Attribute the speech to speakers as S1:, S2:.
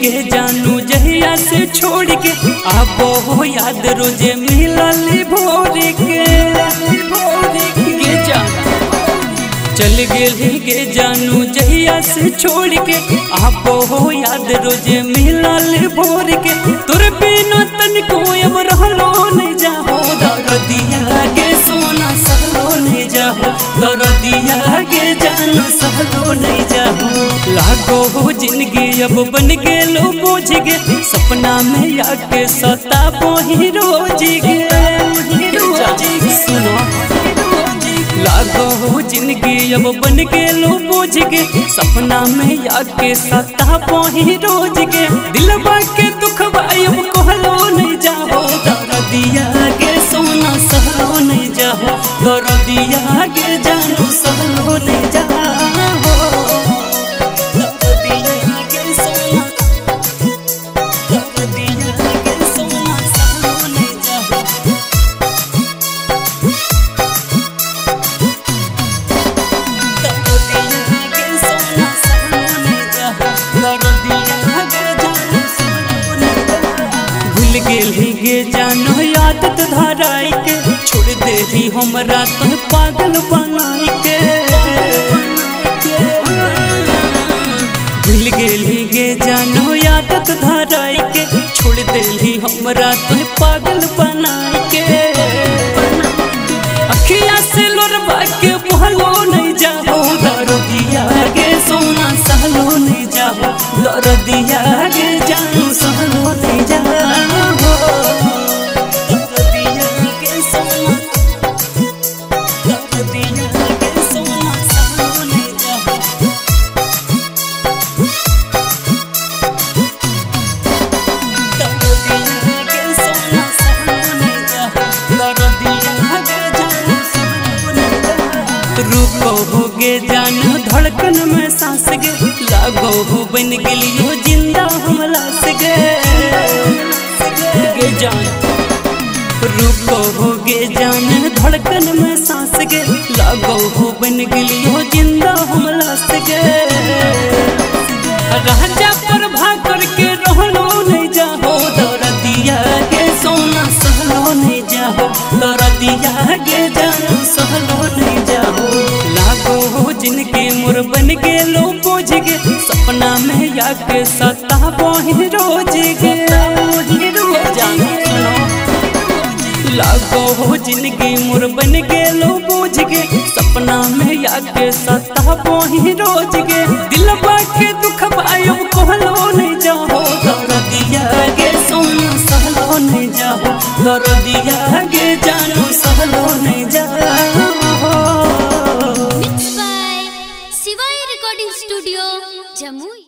S1: गे जानू जहिया से छोड़ के आबो हो याद रोजे मिलल भोर के गे जानू चल गेली गे जानू जहिया से छोड़ के आबो हो याद रोजे मिलल भोर के तोर बिना तनको अब रहलो नहीं जाहो दरदिया के सोना सहलो नहीं जाहो दरदिया के जानू सहलो नहीं जाहो लागो हो जिंदगी अब बन गेलो बोझ गे सपना में आके सताबो ही रोज गे सुनो लागो हो जिंदगी अब बन गेलो बोझ गे सपना में आके सताबो ही रोज गे दिलवा के दुख अब कहलो नहीं जाहो दरदिया के सोना सहलो नहीं जाहो दरदिया के जानू सहलो नहीं जाहो गे जानो आदत धराई के छोड़ दे ही हमरा तो पागल बनाई के भूल गेली गे जानो आदत धराई के छोड़ दे ही हमरा तो पागल बनाई के अखिया से लोरबा के बहलो नहीं जाओ दरदिया गे सोना सहलो नहीं जाओ दरदिया गे जानू सहलो नहीं जाओ रूपो हो गे जानो धड़कन में सांस गे लागो हो बन गेलियो जिंदा हमला से गे जान रूपो हो गे जान धड़कन में सांस गे लागो हो बन गेलियो जिंदा हमला से गे राजा पर भाग करके रहलो नहीं जाहो दरदिया के सोना सहलो नहीं जाहो दरदिया के जानू सहलो नहीं जाहो लागो हो जिनके मुर बन गेलो बोझ गे सपना में आके सताबो ही रोज गे लागो हो जिनके मुर बन गेलो बोझ गे सपना में आके सताबो ही रोज गे दिलवा के दुख अब कहलो नहीं जाहो दरदिया गे सोना सहलो नहीं जाहो दरदिया गे जानू सहलो नहीं जाहो
S2: Mixed by Shivai Recording Studio, Jamui।